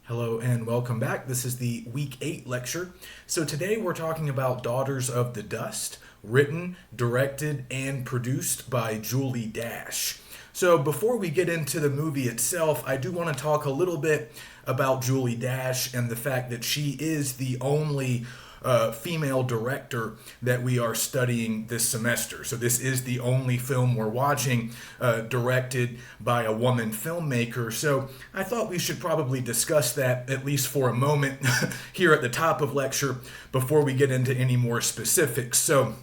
Hello and welcome back. This is the Week 8 lecture. So today we're talking about Daughters of the Dust, written, directed, and produced by Julie Dash. So before we get into the movie itself, I do want to talk a little bit about Julie Dash and the fact that she is the only female director that we are studying this semester. So this is the only film we're watching directed by a woman filmmaker. So I thought we should probably discuss that at least for a moment here at the top of lecture before we get into any more specifics. So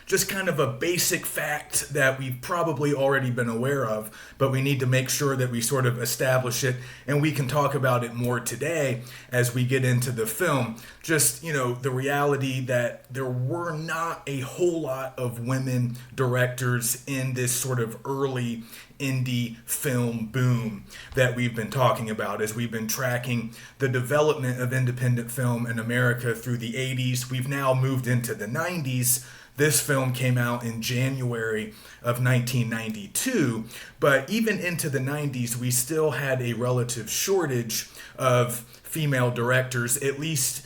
just kind of a basic fact that we've probably already been aware of, but we need to make sure that we sort of establish it, and we can talk about it more today as we get into the film. Just, the reality that there were not a whole lot of women directors in this sort of early indie film boom that we've been talking about as we've been tracking the development of independent film in America through the 80s. We've now moved into the 90s. This film came out in January of 1992, but even into the 90s, we still had a relative shortage of female directors, at least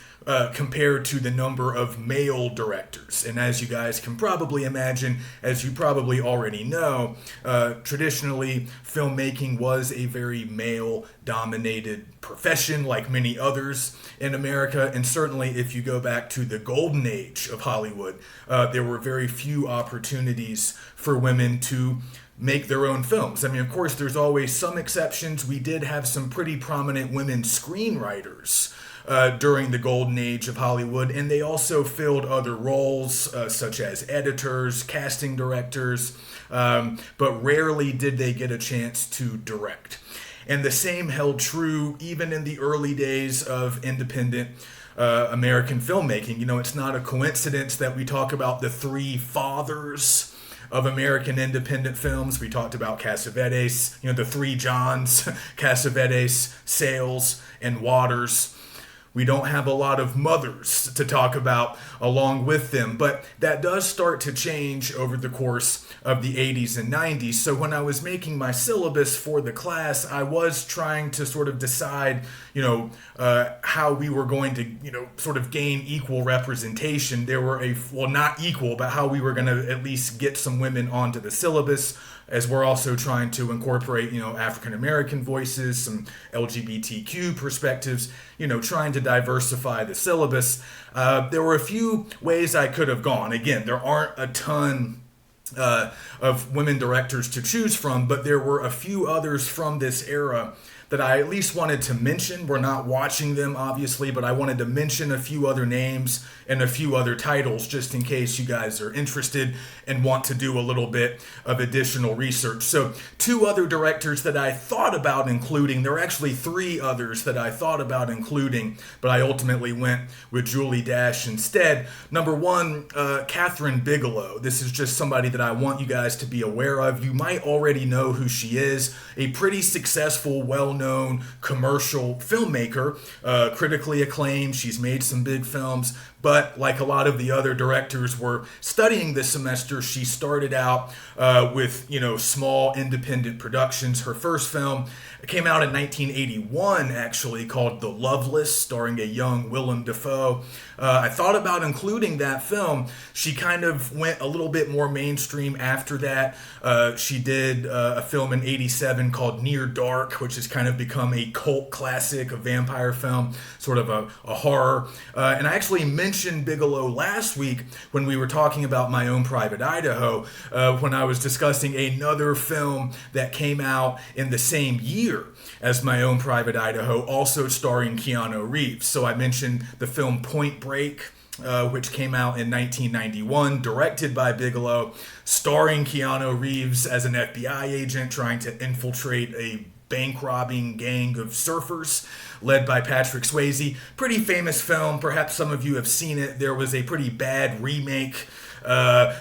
compared to the number of male directors. And as you guys can probably imagine, as you probably already know, traditionally filmmaking was a very male-dominated profession like many others in America. And certainly if you go back to the golden age of Hollywood, there were very few opportunities for women to make their own films. I mean, of course, there's always some exceptions. We did have some pretty prominent women screenwriters during the golden age of Hollywood, and they also filled other roles such as editors, casting directors, but rarely did they get a chance to direct. And the same held true even in the early days of independent American filmmaking. It's not a coincidence that we talk about the three fathers of American independent films. We talked about Cassavetes, the three Johns, Cassavetes, Sayles, and Waters. We don't have a lot of mothers to talk about along with them, but that does start to change over the course of the 80s and 90s. So when I was making my syllabus for the class, I was trying to sort of decide, how we were going to, sort of gain equal representation. There were not equal, but how we were going to at least get some women onto the syllabus, as we're also trying to incorporate, African American voices, some LGBTQ perspectives, trying to diversify the syllabus. There were a few ways I could have gone. Again, there aren't a ton of women directors to choose from, but there were a few others from this era that I at least wanted to mention. We're not watching them, obviously, but I wanted to mention a few other names and a few other titles just in case you guys are interested and want to do a little bit of additional research. So 2 other directors that I thought about including, there are actually 3 others that I thought about including, but I ultimately went with Julie Dash instead. Number 1, Catherine Bigelow. This is just somebody that I want you guys to be aware of. You might already know who she is. A pretty successful, well-known commercial filmmaker, critically acclaimed. She's made some big films, but like a lot of the other directors we're studying this semester, she started out with, small independent productions. Her first film came out in 1981, actually, called The Loveless, starring a young Willem Dafoe. I thought about including that film. She kind of went a little bit more mainstream after that. She did a film in 87 called Near Dark, which has kind of become a cult classic, a vampire film, sort of a horror. And I actually mentioned Bigelow last week when we were talking about My Own Private Idaho, when I was discussing another film that came out in the same year as My Own Private Idaho, also starring Keanu Reeves. So I mentioned the film Point Break, which came out in 1991, directed by Bigelow, starring Keanu Reeves as an FBI agent trying to infiltrate a bank-robbing gang of surfers led by Patrick Swayze. Pretty famous film. Perhaps some of you have seen it. There was a pretty bad remake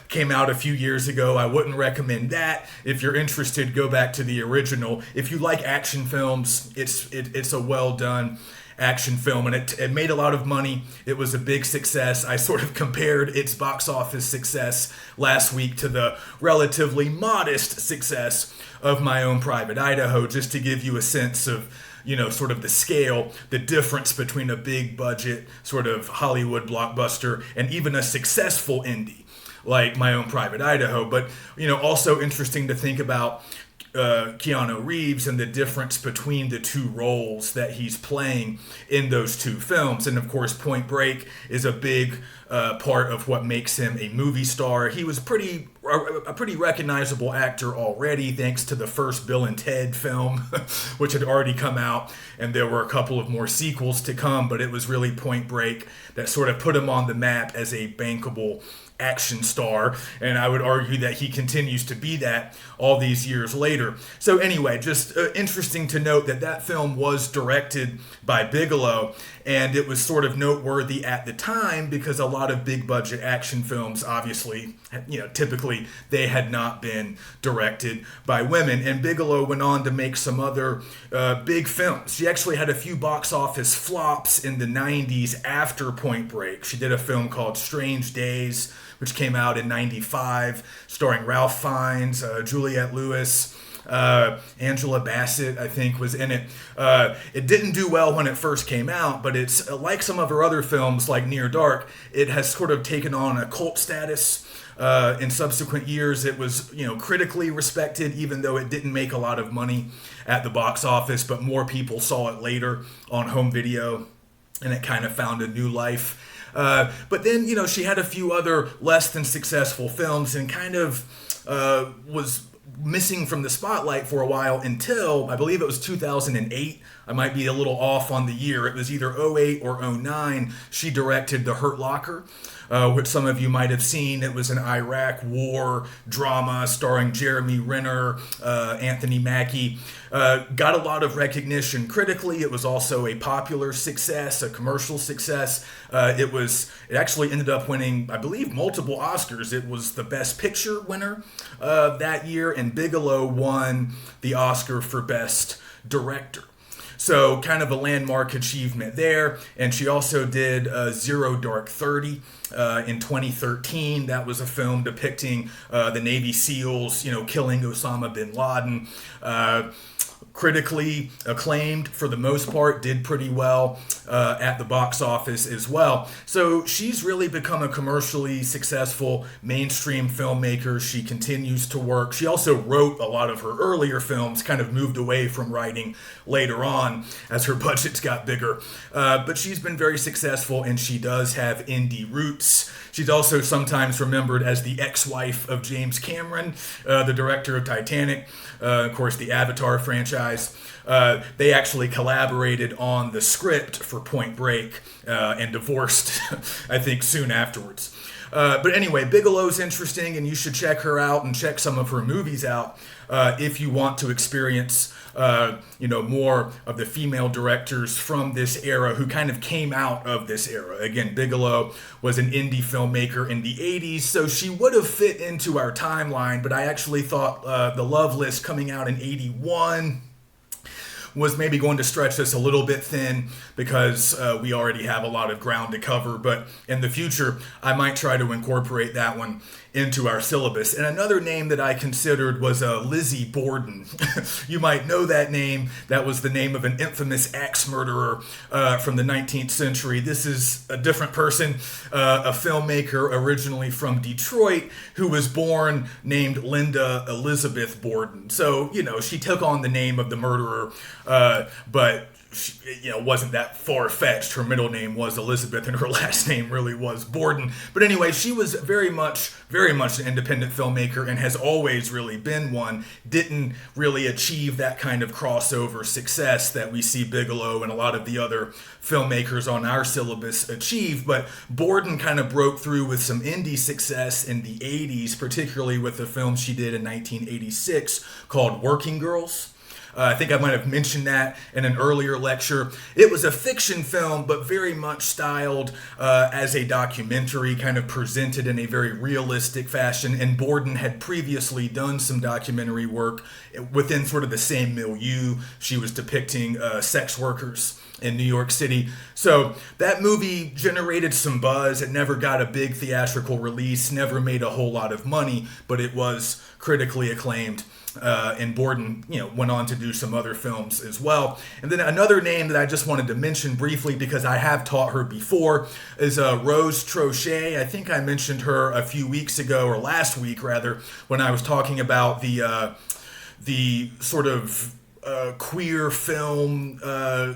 came out a few years ago. I wouldn't recommend that. If you're interested, go back to the original. If you like action films, it's a well-done action film, and it made a lot of money. It was a big success. I sort of compared its box office success last week to the relatively modest success of My Own Private Idaho, just to give you a sense of sort of the scale, the difference between a big budget sort of Hollywood blockbuster and even a successful indie like My Own Private Idaho. But, also interesting to think about Keanu Reeves and the difference between the two roles that he's playing in those two films. And of course, Point Break is a big part of what makes him a movie star. He was a pretty recognizable actor already, thanks to the first Bill and Ted film, which had already come out, and there were a couple of more sequels to come, but it was really Point Break that sort of put him on the map as a bankable action star, and I would argue that he continues to be that all these years later. So anyway, just interesting to note that film was directed by Bigelow, and it was sort of noteworthy at the time because a lot of big budget action films, obviously, typically they had not been directed by women, and Bigelow went on to make some other big films. She actually had a few box office flops in the 90s after Point Break. She did a film called Strange Days, which came out in 95, starring Ralph Fiennes, Juliette Lewis, Angela Bassett, I think, was in it. It didn't do well when it first came out, but it's like some of her other films, like Near Dark, it has sort of taken on a cult status. In subsequent years, it was, critically respected, even though it didn't make a lot of money at the box office, but more people saw it later on home video, and it kind of found a new life. But then, she had a few other less than successful films and kind of was missing from the spotlight for a while until, I believe it was 2008. I might be a little off on the year. It was either 08 or 09. She directed The Hurt Locker, which some of you might have seen. It was an Iraq war drama starring Jeremy Renner, Anthony Mackie. Got a lot of recognition critically. It was also a popular success, a commercial success. It actually ended up winning, I believe, multiple Oscars. It was the Best Picture winner that year, and Bigelow won the Oscar for Best Director. So kind of a landmark achievement there. And she also did Zero Dark 30 in 2013. That was a film depicting the Navy SEALs, killing Osama bin Laden. Critically acclaimed for the most part, did pretty well at the box office as well. So she's really become a commercially successful mainstream filmmaker. She continues to work. She also wrote a lot of her earlier films, kind of moved away from writing later on as her budgets got bigger. But she's been very successful, and she does have indie roots. She's also sometimes remembered as the ex-wife of James Cameron, the director of Titanic, of course, the Avatar franchise. They actually collaborated on the script for Point Break and divorced, I think, soon afterwards. But anyway, Bigelow's interesting, and you should check her out and check some of her movies out if you want to experience more of the female directors from this era who kind of came out of this era. Again, Bigelow was an indie filmmaker in the 80s, so she would have fit into our timeline, but I actually thought The Love List coming out in 81 was maybe going to stretch this a little bit thin because we already have a lot of ground to cover. But in the future, I might try to incorporate that one into our syllabus. And another name that I considered was Lizzie Borden. You might know that name. That was the name of an infamous axe murderer from the 19th century. This is a different person, a filmmaker originally from Detroit who was born named Linda Elizabeth Borden. So, she took on the name of the murderer, but wasn't that far-fetched. Her middle name was Elizabeth and her last name really was Borden. But anyway, she was very much an independent filmmaker and has always really been one. Didn't really achieve that kind of crossover success that we see Bigelow and a lot of the other filmmakers on our syllabus achieve. But Borden kind of broke through with some indie success in the 80s, particularly with a film she did in 1986 called Working Girls. I think I might have mentioned that in an earlier lecture. It was a fiction film, but very much styled as a documentary, kind of presented in a very realistic fashion. And Borden had previously done some documentary work within sort of the same milieu. She was depicting sex workers in New York City. So that movie generated some buzz. It never got a big theatrical release, never made a whole lot of money, but it was critically acclaimed And Borden, went on to do some other films as well. And then another name that I just wanted to mention briefly because I have taught her before is Rose Trochet. I think I mentioned her a few weeks ago, or last week rather, when I was talking about the sort of queer film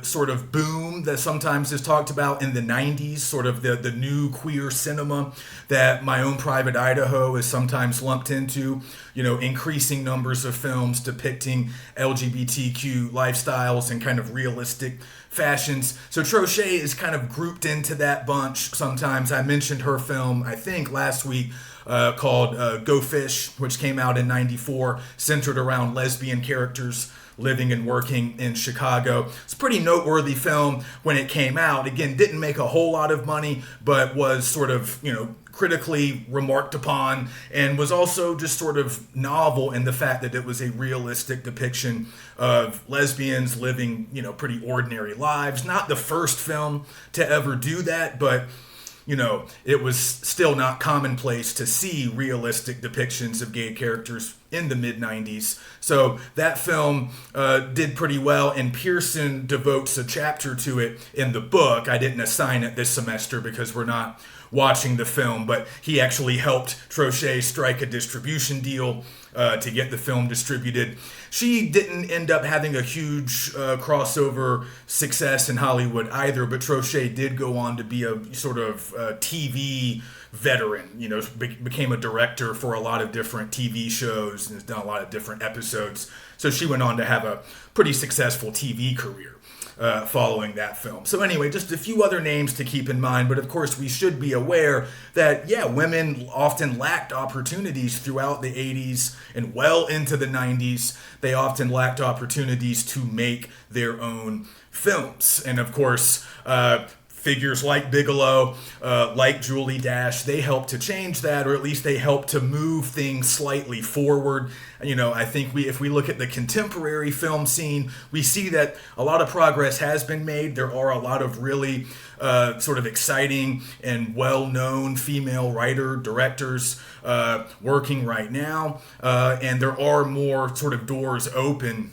sort of boom that sometimes is talked about in the 90s, sort of the new queer cinema that My Own Private Idaho is sometimes lumped into, increasing numbers of films depicting LGBTQ lifestyles and kind of realistic fashions. So Trochet is kind of grouped into that bunch sometimes. I mentioned her film, I think, last week, called Go Fish, which came out in '94, centered around lesbian characters living and working in Chicago. It's a pretty noteworthy film when it came out. Again, didn't make a whole lot of money, but was sort of, critically remarked upon, and was also just sort of novel in the fact that it was a realistic depiction of lesbians living, pretty ordinary lives. Not the first film to ever do that, but it was still not commonplace to see realistic depictions of gay characters in the mid-90s. So that film did pretty well, and Pearson devotes a chapter to it in the book. I didn't assign it this semester because we're not watching the film, but he actually helped Trochet strike a distribution deal to get the film distributed. She didn't end up having a huge crossover success in Hollywood either, but Trochet did go on to be a sort of TV veteran, became a director for a lot of different TV shows and has done a lot of different episodes. So she went on to have a pretty successful TV career following that film. So anyway, just a few other names to keep in mind, but of course we should be aware that, women often lacked opportunities throughout the 80s and well into the 90s. They often lacked opportunities to make their own films. And of course, figures like Bigelow, like Julie Dash, they helped to change that, or at least they helped to move things slightly forward. I think if we look at the contemporary film scene, we see that a lot of progress has been made. There are a lot of really sort of exciting and well-known female directors working right now, and there are more sort of doors open.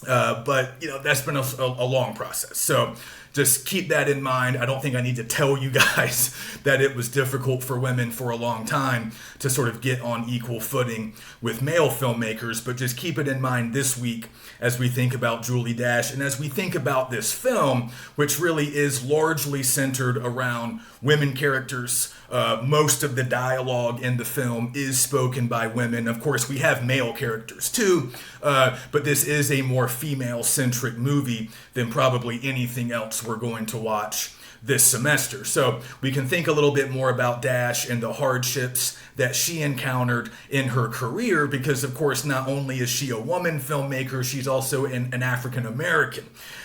But that's been a long process. So just keep that in mind. I don't think I need to tell you guys that it was difficult for women for a long time to sort of get on equal footing with male filmmakers, but just keep it in mind this week as we think about Julie Dash and as we think about this film, which really is largely centered around women characters. Most of the dialogue in the film is spoken by women. Of course, we have male characters too, but this is a more female-centric movie than probably anything else we're going to watch this semester. So we can think a little bit more about Dash and the hardships that she encountered in her career, because of course not only is she a woman filmmaker, she's also an African-American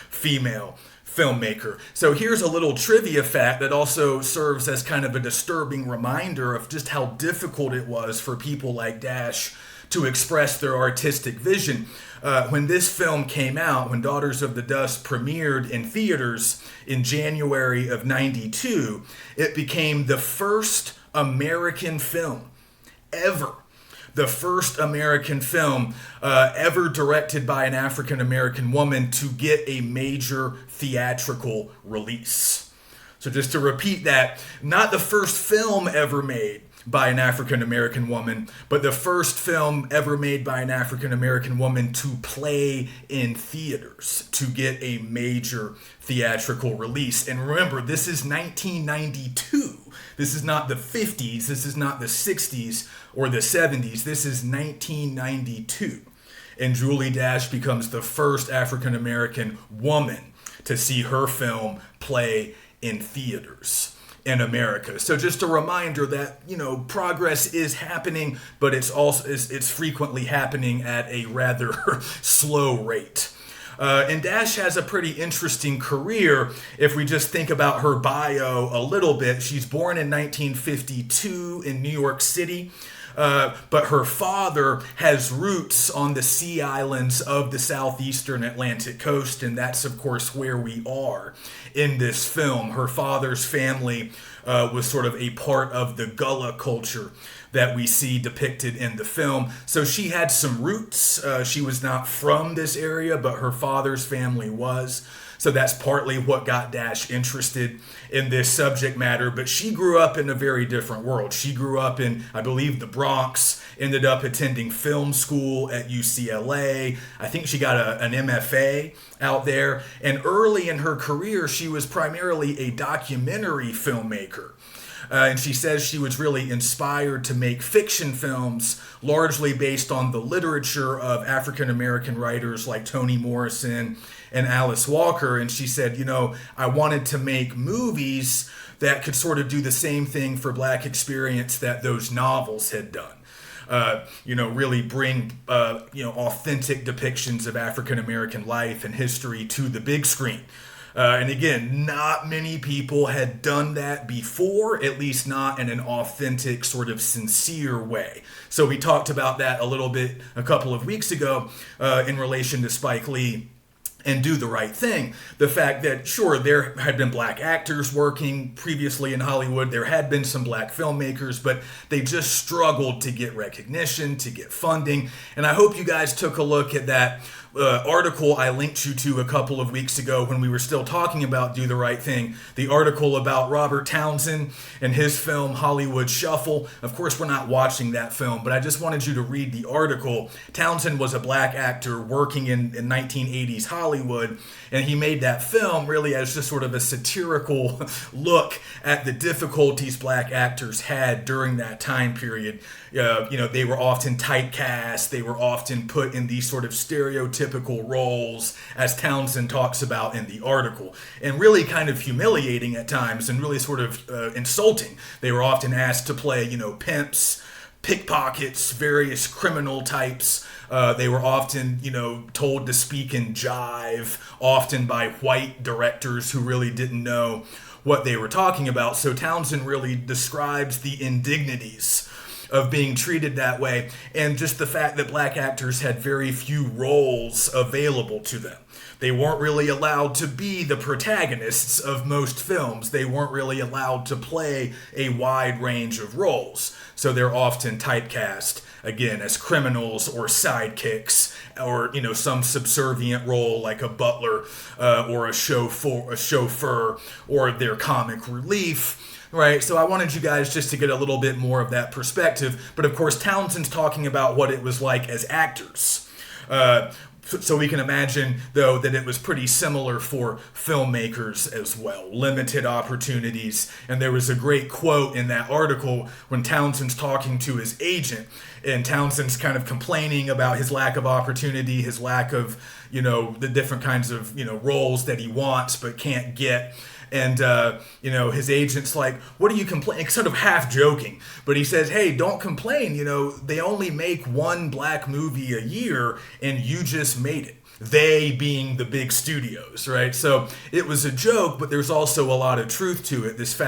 female filmmaker. So here's a little trivia fact that also serves as kind of a disturbing reminder of just how difficult it was for people like Dash to express their artistic vision. When this film came out, when Daughters of the Dust premiered in theaters in January of '92, it became the first American film ever. The first American film ever directed by an African-American woman to get a major theatrical release. So just to repeat that, not the first film ever made by an African-American woman, but the first film ever made by an African-American woman to play in theaters, to get a major theatrical release. And remember, this is 1992. This is not the 50s, this is not the 60s or the 70s, this is 1992. And Julie Dash becomes the first African-American woman to see her film play in theaters in America. So just a reminder that, progress is happening, but it's frequently happening at a rather slow rate. And Dash has a pretty interesting career if we just think about her bio a little bit. She's born in 1952 in New York City. but her father has roots on the sea islands of the southeastern Atlantic coast, and that's, of course, where we are in this film. Her father's family was sort of a part of the Gullah culture that we see depicted in the film. So she had some roots. She was not from this area, but her father's family was. So that's partly what got Dash interested in this subject matter. But she grew up in a very different world. She grew up in, I believe, the Bronx, ended up attending film school at UCLA. I think she got an MFA out there. And early in her career, she was primarily a documentary filmmaker. And she says she was really inspired to make fiction films largely based on the literature of African American writers like Toni Morrison and Alice Walker. And she said, I wanted to make movies that could sort of do the same thing for Black experience that those novels had done. Really bring, authentic depictions of African American life and history to the big screen. And again, not many people had done that before, at least not in an authentic, sort of sincere way. So we talked about that a little bit a couple of weeks ago in relation to Spike Lee and Do the Right Thing. The fact that, sure, there had been Black actors working previously in Hollywood. There had been some Black filmmakers, but they just struggled to get recognition, to get funding. And I hope you guys took a look at that article I linked you to a couple of weeks ago when we were still talking about Do the Right Thing, the article about Robert Townsend and his film Hollywood Shuffle. Of course, we're not watching that film, but I just wanted you to read the article. Townsend was a Black actor working in 1980s Hollywood, and he made that film really as just sort of a satirical look at the difficulties Black actors had during that time period. They were often typecast, they were often put in these sort of stereotypical roles, as Townsend talks about in the article, and really kind of humiliating at times and really sort of insulting. They were often asked to play, pimps, pickpockets, various criminal types. They were often, told to speak in jive, often by white directors who really didn't know what they were talking about. So Townsend really describes the indignities of being treated that way, and just the fact that Black actors had very few roles available to them. They weren't really allowed to be the protagonists of most films. They weren't really allowed to play a wide range of roles. So they're often typecast, again, as criminals or sidekicks, or some subservient role like a butler or a chauffeur, or their comic relief. Right, so I wanted you guys just to get a little bit more of that perspective. But of course, Townsend's talking about what it was like as actors. So we can imagine, though, that it was pretty similar for filmmakers as well. Limited opportunities. And there was a great quote in that article when Townsend's talking to his agent. And Townsend's kind of complaining about his lack of opportunity, his lack of, the different kinds of, roles that he wants but can't get. And, his agent's like, what are you complaining? Sort of half joking. But he says, hey, don't complain. They only make one Black movie a year and you just made it. They being the big studios, right? So it was a joke, but there's also a lot of truth to it. This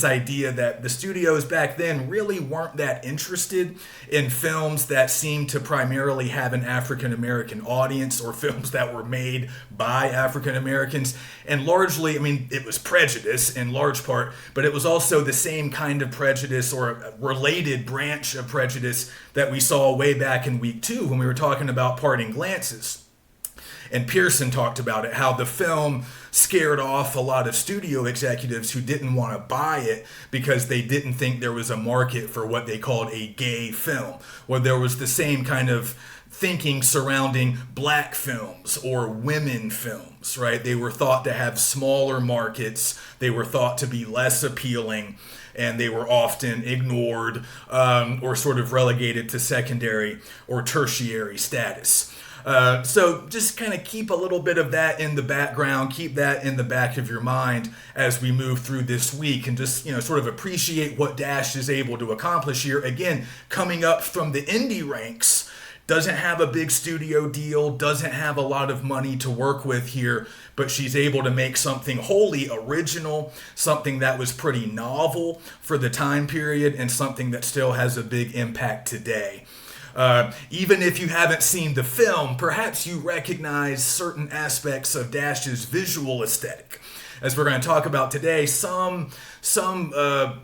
idea that the studios back then really weren't that interested in films that seemed to primarily have an African American audience, or films that were made by African Americans. And largely, it was prejudice in large part, but it was also the same kind of prejudice, or a related branch of prejudice, that we saw way back in week 2 when we were talking about Parting Glances. And Pearson talked about it, how the film scared off a lot of studio executives who didn't want to buy it because they didn't think there was a market for what they called a gay film. Or there was the same kind of thinking surrounding Black films or women films, right? They were thought to have smaller markets. They were thought to be less appealing. And they were often ignored or sort of relegated to secondary or tertiary status. So just kind of keep a little bit of that in the background, keep that in the back of your mind as we move through this week, and just, sort of appreciate what Dash is able to accomplish here. Again, coming up from the indie ranks, doesn't have a big studio deal, doesn't have a lot of money to work with here, but she's able to make something wholly original, something that was pretty novel for the time period, and something that still has a big impact today. Even if you haven't seen the film, perhaps you recognize certain aspects of Dash's visual aesthetic. As we're going to talk about today, some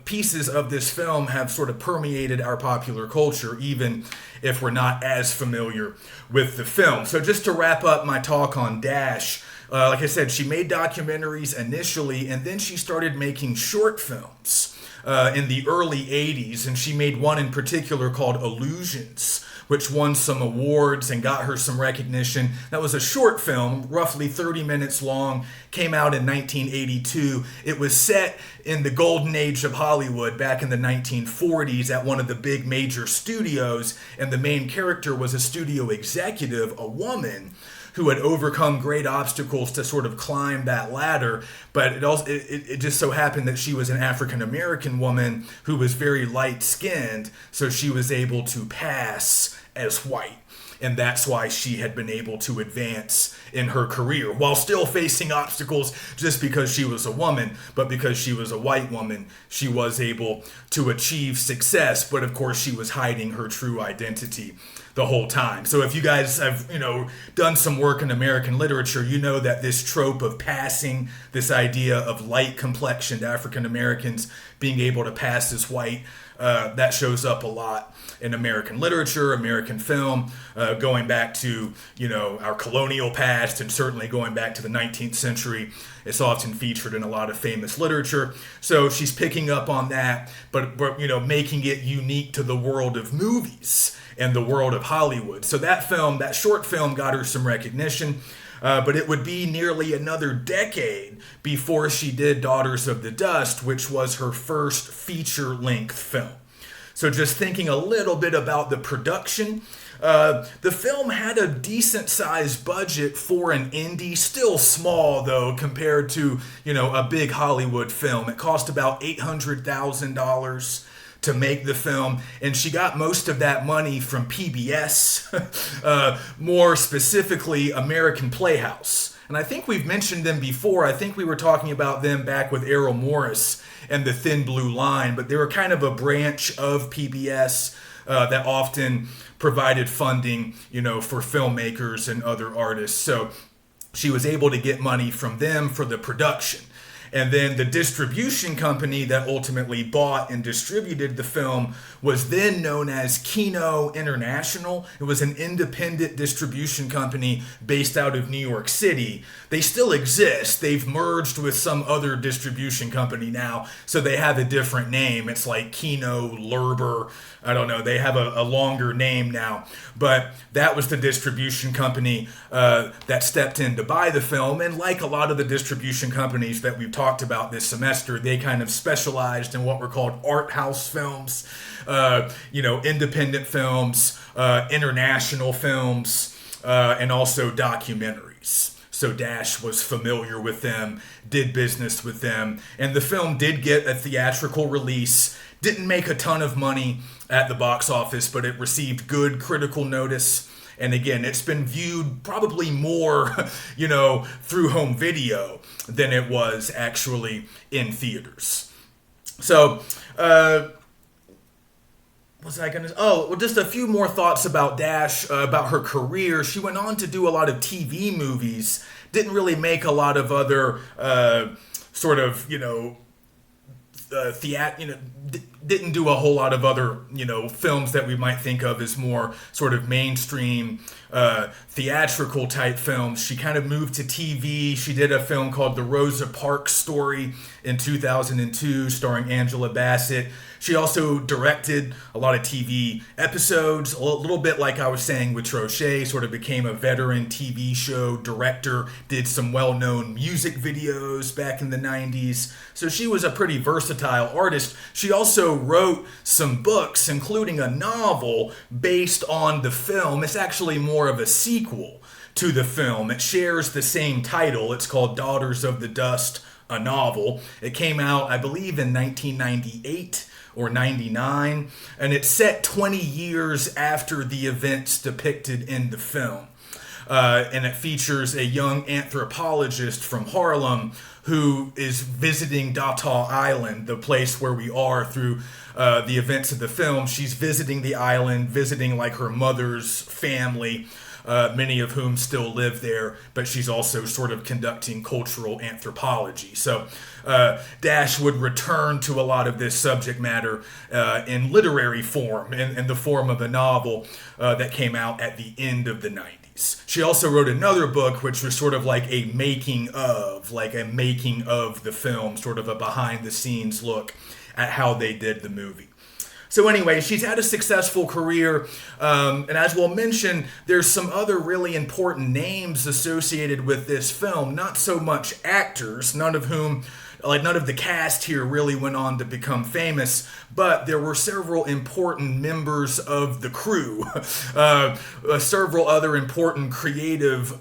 pieces of this film have sort of permeated our popular culture, even if we're not as familiar with the film. So just to wrap up my talk on Dash, like I said, she made documentaries initially, and then she started making short films in the early 80s, and she made one in particular called Illusions, which won some awards and got her some recognition. That was a short film, roughly 30 minutes long, came out in 1982. It was set in the golden age of Hollywood back in the 1940s at one of the big major studios, and the main character was a studio executive, a woman, who had overcome great obstacles to sort of climb that ladder. But it just so happened that she was an African American woman who was very light skinned, so she was able to pass as white. And that's why she had been able to advance in her career while still facing obstacles just because she was a woman. But because she was a white woman, she was able to achieve success. But of course, she was hiding her true identity the whole time. So if you guys have, done some work in American literature, you know that this trope of passing, this idea of light complexioned African Americans being able to pass as white, that shows up a lot in American literature, American film, going back to, our colonial past, and certainly going back to the 19th century. It's often featured in a lot of famous literature. So she's picking up on that, but making it unique to the world of movies and the world of Hollywood. So that short film got her some recognition. But it would be nearly another decade before she did Daughters of the Dust, which was her first feature-length film. So just thinking a little bit about the production, the film had a decent-sized budget for an indie, still small though compared to a big Hollywood film. It cost about $800,000 to make the film, and she got most of that money from PBS, more specifically American Playhouse. And I think we've mentioned them before. I think we were talking about them back with Errol Morris and The Thin Blue Line, but they were kind of a branch of PBS that often provided funding, for filmmakers and other artists. So she was able to get money from them for the production. And then the distribution company that ultimately bought and distributed the film was then known as Kino International. It was an independent distribution company based out of New York City. They still exist. They've merged with some other distribution company now, so they have a different name. It's like Kino Lurber. I don't know. They have a longer name now. But that was the distribution company that stepped in to buy the film. And like a lot of the distribution companies that we've talked about this semester, they kind of specialized in what were called art house films, independent films, international films, and also documentaries. So Dash was familiar with them, did business with them, and the film did get a theatrical release. Didn't make a ton of money at the box office, but it received good critical notice. And again, it's been viewed probably more, through home video than it was actually in theaters. So, just a few more thoughts about Dash, about her career. She went on to do a lot of TV movies, didn't really make a lot of other didn't do a whole lot of other, films that we might think of as more sort of mainstream theatrical type films. She kind of moved to TV. She did a film called The Rosa Parks Story in 2002, starring Angela Bassett. She also directed a lot of TV episodes, a little bit like I was saying with Trochet, sort of became a veteran TV show director, did some well-known music videos back in the 90s. So she was a pretty versatile artist. She also wrote some books, including a novel based on the film. It's actually more of a sequel to the film. It shares the same title. It's called Daughters of the Dust, a novel. It came out, I believe, in 1998 or 99, and it's set 20 years after the events depicted in the film. And it features a young anthropologist from Harlem who is visiting Data Island, the place where we are through the events of the film. She's visiting the island, visiting like her mother's family, many of whom still live there, but she's also sort of conducting cultural anthropology. So Dash would return to a lot of this subject matter in literary form, in the form of a novel that came out at the end of the 90s. She also wrote another book, which was sort of like a making of the film, sort of a behind-the-scenes look at how they did the movie. So anyway, she's had a successful career, and as we'll mention, there's some other really important names associated with this film. Not so much actors, none of the cast here really went on to become famous, but there were several important members of the crew, several other important creative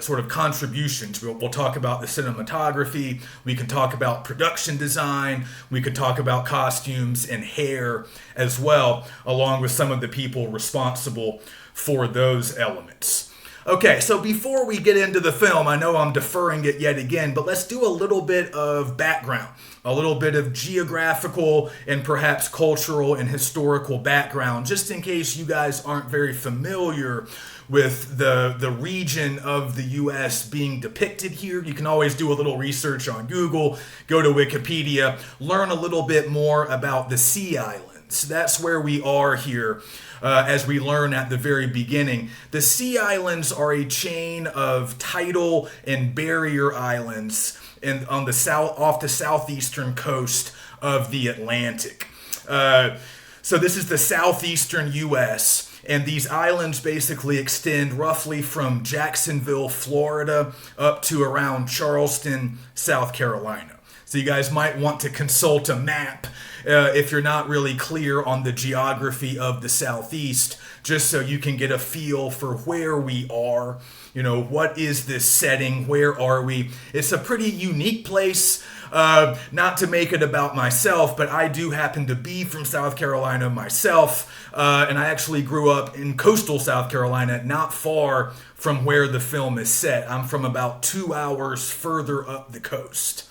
sort of contributions. We'll talk about the cinematography, we can talk about production design, we could talk about costumes and hair as well, along with some of the people responsible for those elements. Okay, so before we get into the film, I know I'm deferring it yet again, but let's do a little bit of background, a little bit of geographical and perhaps cultural and historical background, just in case you guys aren't very familiar with the region of the U.S. being depicted here. You can always do a little research on Google, go to Wikipedia, learn a little bit more about the Sea Islands. That's where we are here. As we learn at the very beginning, the Sea Islands are a chain of tidal and barrier islands on the off the southeastern coast of the Atlantic. So this is the southeastern U.S., and these islands basically extend roughly from Jacksonville, Florida, up to around Charleston, South Carolina. So you guys might want to consult a map if you're not really clear on the geography of the Southeast, just so you can get a feel for where we are. You know, what is this setting? Where are we? It's a pretty unique place. Not to make it about myself, but I do happen to be from South Carolina myself, and I actually grew up in coastal South Carolina, not far from where the film is set. I'm from about 2 hours further up the coast.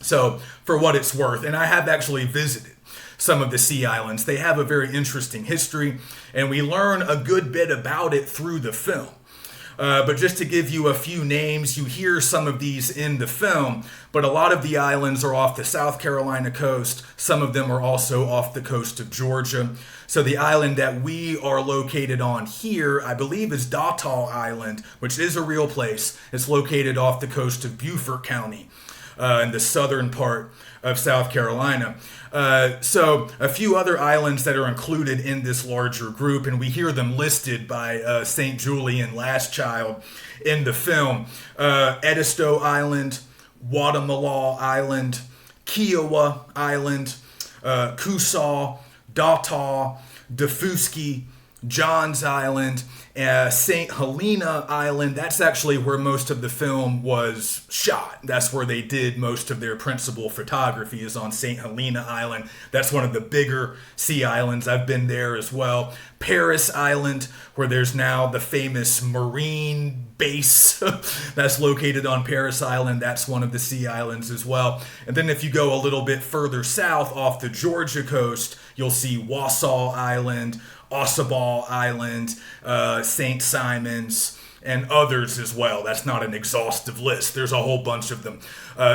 So, for what it's worth, and I have actually visited some of the Sea Islands. They have a very interesting history, and we learn a good bit about it through the film. But just to give you a few names, you hear some of these in the film, but a lot of the islands are off the South Carolina coast. Some of them are also off the coast of Georgia. So the island that we are located on here, I believe, is Data Island, which is a real place. It's located off the coast of Beaufort County, in the southern part of South Carolina. So a few other islands that are included in this larger group, and we hear them listed by St. Julian Lastchild in the film. Edisto Island, Guatemala Island, Kiowa Island, Cussaw, Data, Dafuski, Johns Island, St. Helena Island. That's actually where most of the film was shot. That's where they did most of their principal photography, is on St. Helena Island. That's one of the bigger sea islands. I've been there as well. Paris Island, where there's now the famous Marine base that's located on Paris Island. That's one of the sea islands as well. And then if you go a little bit further south off the Georgia coast, you'll see Wassaw Island, Ossabaw Island, St. Simon's, and others as well. That's not an exhaustive list. There's a whole bunch of them.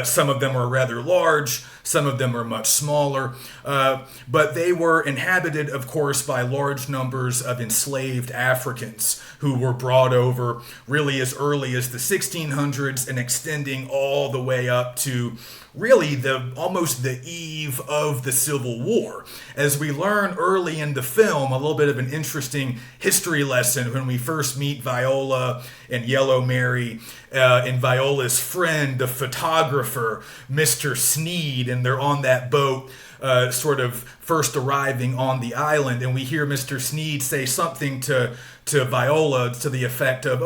Some of them are rather large. Some of them are much smaller. But they were inhabited, of course, by large numbers of enslaved Africans who were brought over really as early as the 1600s and extending all the way up to really almost the eve of the Civil War. As we learn early in the film, a little bit of an interesting history lesson when we first meet Viola and Yellow Mary and Viola's friend, the photographer, Mr. Sneed, and they're on that boat sort of first arriving on the island, and we hear Mr. Sneed say something to Viola to the effect of,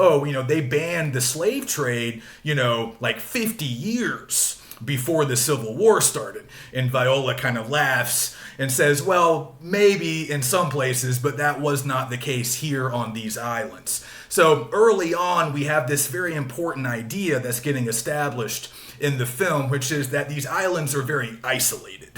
they banned the slave trade, like 50 years before the Civil War started. And Viola kind of laughs and says, well, maybe in some places, but that was not the case here on these islands. So early on, we have this very important idea that's getting established in the film, which is that these islands are very isolated.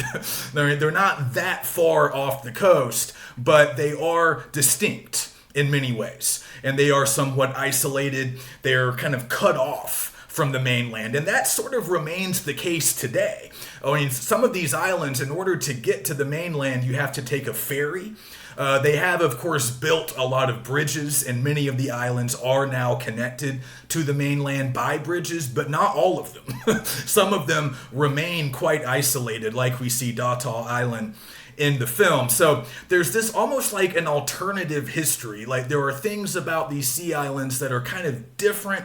They're not that far off the coast, but they are distinct in many ways. And they are somewhat isolated. They're kind of cut off from the mainland. And that sort of remains the case today. I mean, some of these islands, in order to get to the mainland, you have to take a ferry. They have, of course, built a lot of bridges, and many of the islands are now connected to the mainland by bridges, but not all of them. Some of them remain quite isolated, like we see Datal Island in the film. So there's this almost like an alternative history. Like there are things about these sea islands that are kind of different,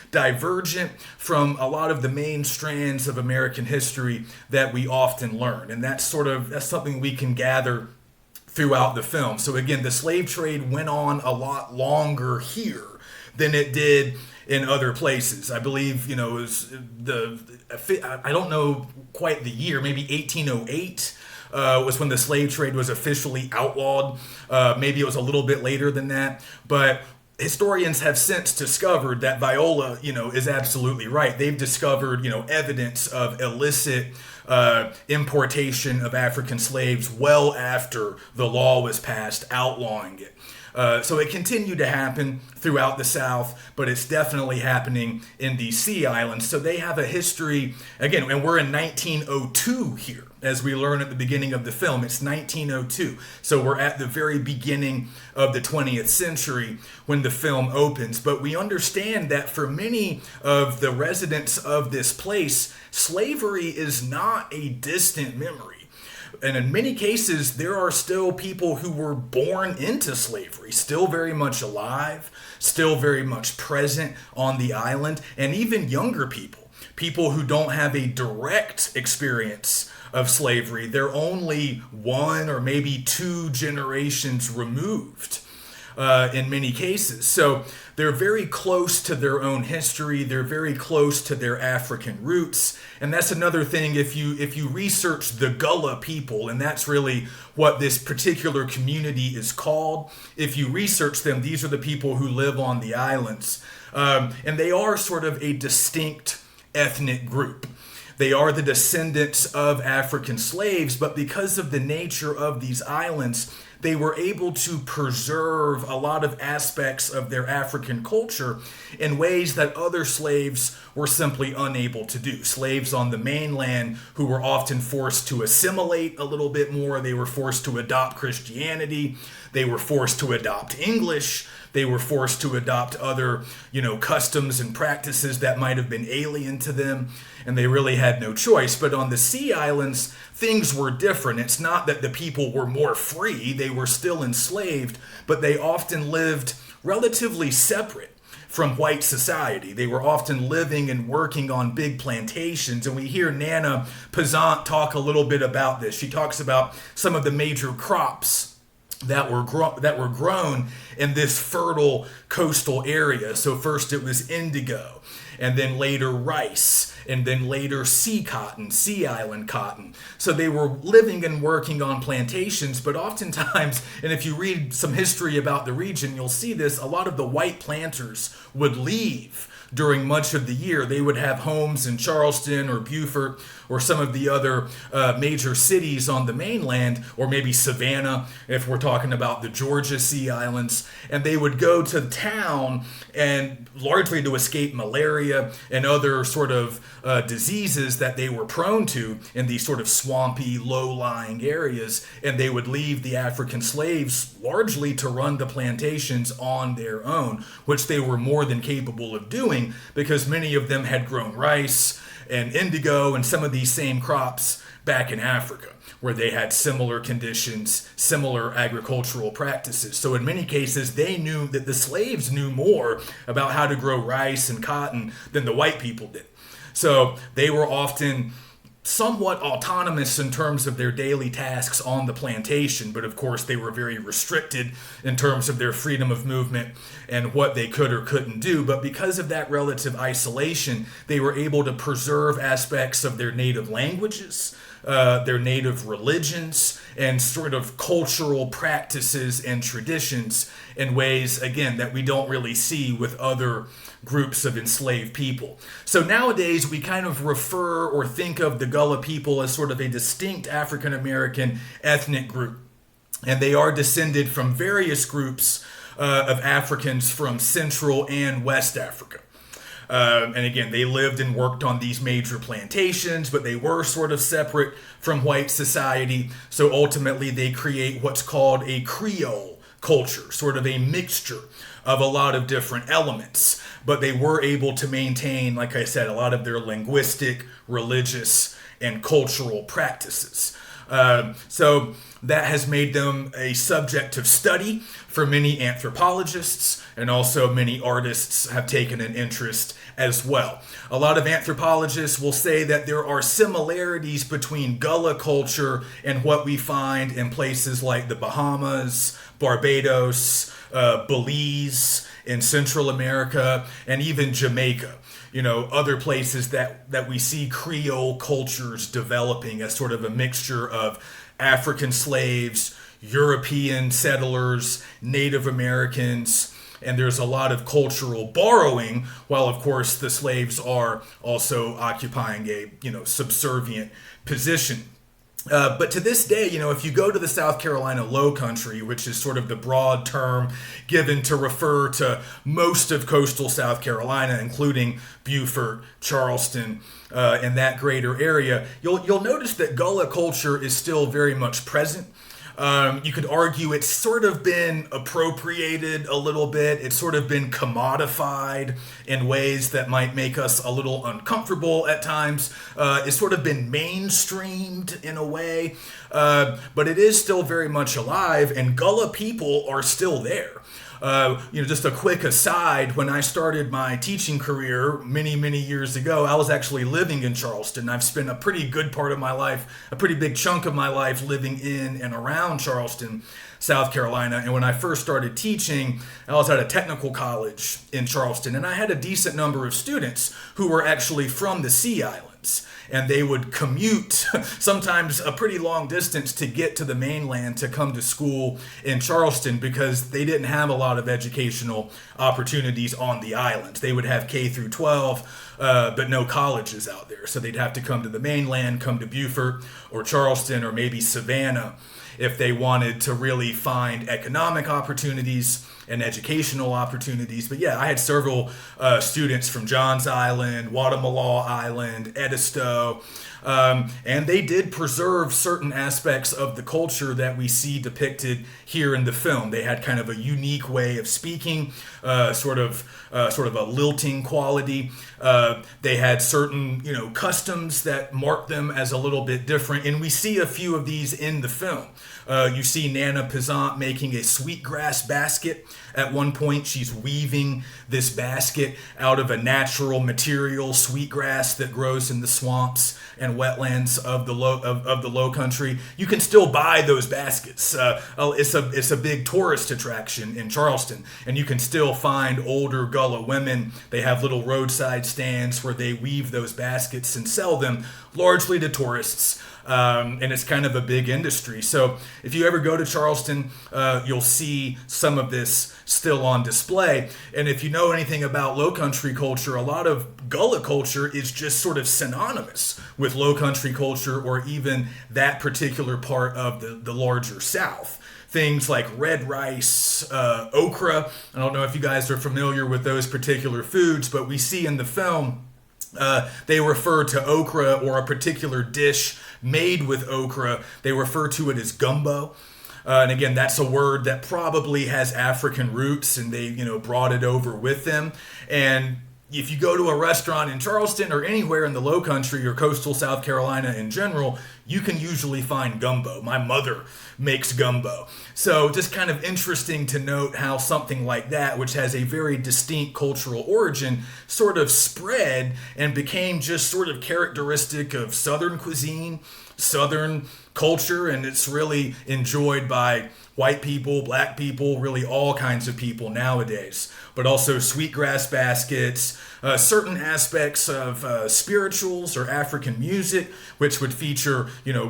divergent from a lot of the main strands of American history that we often learn. And that's something we can gather throughout the film. So again, the slave trade went on a lot longer here than it did in other places. I believe, it was I don't know quite the year, maybe 1808 was when the slave trade was officially outlawed. Maybe it was a little bit later than that, but historians have since discovered that Viola, is absolutely right. They've discovered, evidence of illicit importation of African slaves well after the law was passed outlawing it. So it continued to happen throughout the South, but it's definitely happening in these sea islands. So they have a history, again, and we're in 1902 here, as we learn at the beginning of the film. It's 1902. So we're at the very beginning of the 20th century when the film opens. But we understand that for many of the residents of this place, slavery is not a distant memory. And in many cases, there are still people who were born into slavery, still very much alive, still very much present on the island, and even younger people who don't have a direct experience of slavery. They're only one or maybe two generations removed in many cases. So they're very close to their own history. They're very close to their African roots. And that's another thing, if you research the Gullah people, and that's really what this particular community is called, if you research them, these are the people who live on the islands. And they are sort of a distinct ethnic group. They are the descendants of African slaves, but because of the nature of these islands, they were able to preserve a lot of aspects of their African culture in ways that other slaves were simply unable to do. Slaves on the mainland who were often forced to assimilate a little bit more. They were forced to adopt Christianity. They were forced to adopt English. They were forced to adopt other, customs and practices that might have been alien to them, and they really had no choice. But on the sea islands, things were different. It's not that the people were more free. They were still enslaved, but they often lived relatively separate from white society. They were often living and working on big plantations, and we hear Nana Pazant talk a little bit about this. She talks about some of the major crops that were grown in this fertile coastal area. So first it was indigo, and then later rice, and then later sea island cotton. So they were living and working on plantations, but oftentimes, and if you read some history about the region, you'll see this, a lot of the white planters would leave during much of the year. They would have homes in Charleston or Beaufort or some of the other major cities on the mainland, or maybe Savannah if we're talking about the Georgia Sea Islands, and they would go to town and largely to escape malaria and other sort of diseases that they were prone to in these sort of swampy, low-lying areas, and they would leave the African slaves largely to run the plantations on their own, which they were more than capable of doing because many of them had grown rice and indigo and some of these same crops back in Africa, where they had similar conditions, similar agricultural practices. So in many cases, they knew that the slaves knew more about how to grow rice and cotton than the white people did. So they were often somewhat autonomous in terms of their daily tasks on the plantation, but of course they were very restricted in terms of their freedom of movement and what they could or couldn't do. But because of that relative isolation, they were able to preserve aspects of their native languages, their native religions, and sort of cultural practices and traditions in ways, again, that we don't really see with other groups of enslaved people. So nowadays we kind of refer or think of the Gullah people as sort of a distinct African American ethnic group. And they are descended from various groups of Africans from Central and West Africa. And again, they lived and worked on these major plantations, but they were sort of separate from white society. So ultimately they create what's called a Creole culture, sort of a mixture of a lot of different elements. But they were able to maintain, like I said, a lot of their linguistic, religious, and cultural practices. So that has made them a subject of study for many anthropologists, and also many artists have taken an interest as well. A lot of anthropologists will say that there are similarities between Gullah culture and what we find in places like the Bahamas, Barbados, Belize, in Central America, and even Jamaica. You know, other places that we see Creole cultures developing as sort of a mixture of African slaves, European settlers, Native Americans, and there's a lot of cultural borrowing, while of course the slaves are also occupying a, subservient position. But to this day, if you go to the South Carolina Low Country, which is sort of the broad term given to refer to most of coastal South Carolina, including Beaufort, Charleston, and that greater area, you'll notice that Gullah culture is still very much present. You could argue it's sort of been appropriated a little bit. It's sort of been commodified in ways that might make us a little uncomfortable at times. It's sort of been mainstreamed in a way, but it is still very much alive, and Gullah people are still there. Just a quick aside, when I started my teaching career many, many years ago, I was actually living in Charleston. I've spent a pretty good part of my life, a pretty big chunk of my life living in and around Charleston, South Carolina. And when I first started teaching, I was at a technical college in Charleston, and I had a decent number of students who were actually from the Sea Islands. And they would commute sometimes a pretty long distance to get to the mainland to come to school in Charleston, because they didn't have a lot of educational opportunities on the island. They would have K through 12, but no colleges out there. So they'd have to come to the mainland, come to Beaufort or Charleston or maybe Savannah if they wanted to really find economic opportunities and educational opportunities. But yeah, I had several students from Johns Island, Guatemala Island, Edisto, and they did preserve certain aspects of the culture that we see depicted here in the film. They had kind of a unique way of speaking, sort of a lilting quality. They had certain, customs that marked them as a little bit different, and we see a few of these in the film. You see Nana Pizant making a sweetgrass basket. At one point, she's weaving this basket out of a natural material, sweetgrass that grows in the swamps and wetlands of the low country. You can still buy those baskets. It's a big tourist attraction in Charleston, and you can still find older Gullah women. They have little roadside stands where they weave those baskets and sell them largely to tourists. And it's kind of a big industry. So if you ever go to Charleston, you'll see some of this still on display. And if you know anything about Low Country culture, a lot of Gullah culture is just sort of synonymous with Low Country culture, or even that particular part of the larger South. Things like red rice, okra. I don't know if you guys are familiar with those particular foods, but we see in the film they refer to okra, or a particular dish made with okra. They refer to it as gumbo. And again, that's a word that probably has African roots, and they, brought it over with them. And if you go to a restaurant in Charleston or anywhere in the Low Country or coastal South Carolina in general, you can usually find gumbo. My mother makes gumbo. So just kind of interesting to note how something like that, which has a very distinct cultural origin, sort of spread and became just sort of characteristic of Southern cuisine, Southern culture, and it's really enjoyed by white people, black people, really all kinds of people nowadays. But also sweetgrass baskets, certain aspects of spirituals or African music, which would feature,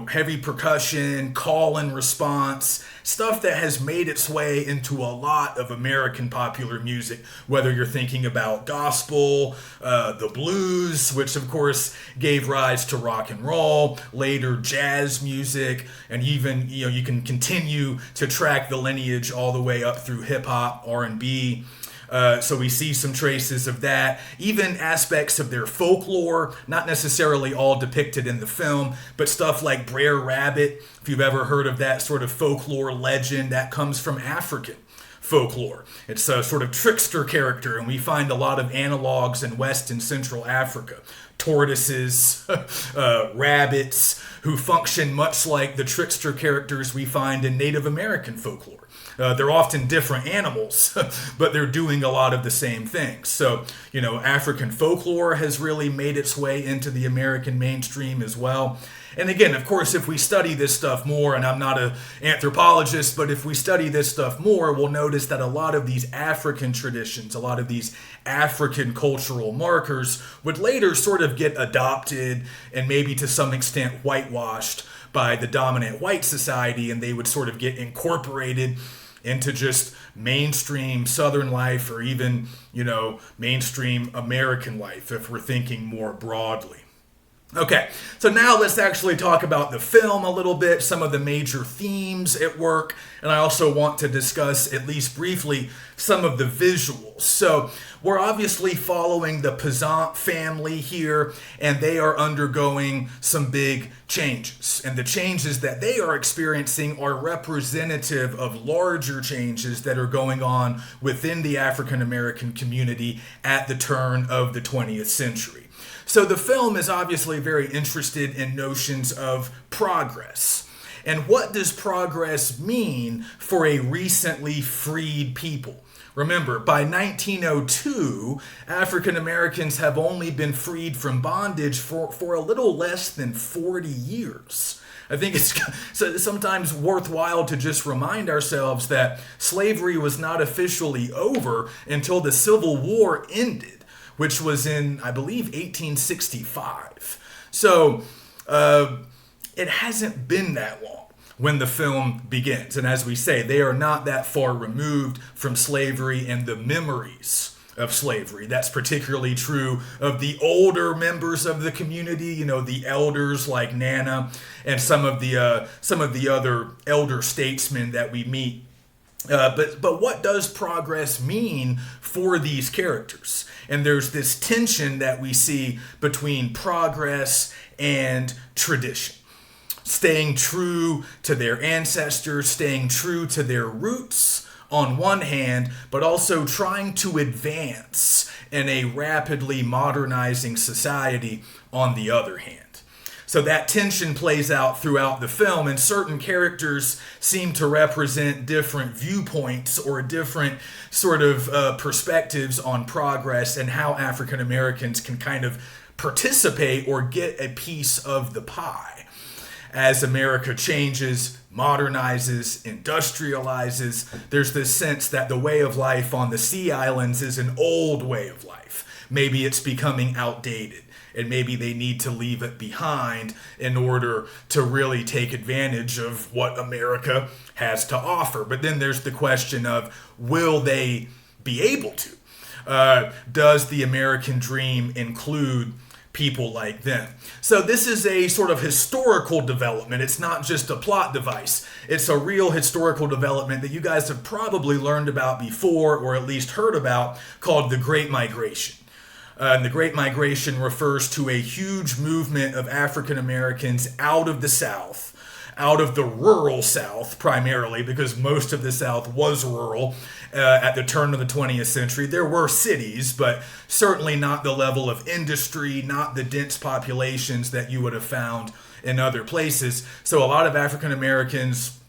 heavy percussion, call and response, stuff that has made its way into a lot of American popular music, whether you're thinking about gospel, the blues, which of course gave rise to rock and roll, later jazz music, and even, you can continue to track the lineage all the way up through hip hop, R&B. So we see some traces of that, even aspects of their folklore, not necessarily all depicted in the film, but stuff like Brer Rabbit. If you've ever heard of that sort of folklore legend, that comes from African folklore. It's a sort of trickster character, and we find a lot of analogs in West and Central Africa. Tortoises, rabbits, who function much like the trickster characters we find in Native American folklore. They're often different animals, but they're doing a lot of the same things. So, African folklore has really made its way into the American mainstream as well. And again, of course, if we study this stuff more, and I'm not an anthropologist, but if we study this stuff more, we'll notice that a lot of these African traditions, a lot of these African cultural markers would later sort of get adopted and maybe to some extent whitewashed by the dominant white society, and they would sort of get incorporated into just mainstream Southern life or even, mainstream American life if we're thinking more broadly. Okay, so now let's actually talk about the film a little bit, some of the major themes at work, and I also want to discuss, at least briefly, some of the visuals. So we're obviously following the Peasant family here, and they are undergoing some big changes. And the changes that they are experiencing are representative of larger changes that are going on within the African American community at the turn of the 20th century. So the film is obviously very interested in notions of progress. And what does progress mean for a recently freed people? Remember, by 1902, African Americans have only been freed from bondage for a little less than 40 years. I think it's sometimes worthwhile to just remind ourselves that slavery was not officially over until the Civil War ended, which was in, I believe, 1865. So it hasn't been that long when the film begins. And as we say, they are not that far removed from slavery and the memories of slavery. That's particularly true of the older members of the community, the elders like Nana and some of the other elder statesmen that we meet. But what does progress mean for these characters? And there's this tension that we see between progress and tradition. Staying true to their ancestors, staying true to their roots on one hand, but also trying to advance in a rapidly modernizing society on the other hand. So that tension plays out throughout the film, and certain characters seem to represent different viewpoints or different sort of perspectives on progress and how African Americans can kind of participate or get a piece of the pie. As America changes, modernizes, industrializes, there's this sense that the way of life on the Sea Islands is an old way of life. Maybe it's becoming outdated, and maybe they need to leave it behind in order to really take advantage of what America has to offer. But then there's the question of, will they be able to? Does the American dream include people like them? So this is a sort of historical development. It's not just a plot device. It's a real historical development that you guys have probably learned about before, or at least heard about, called the Great Migration. And the Great Migration refers to a huge movement of African Americans out of the South, out of the rural South primarily, because most of the South was rural at the turn of the 20th century. There were cities, but certainly not the level of industry, not the dense populations that you would have found in other places. So a lot of African Americans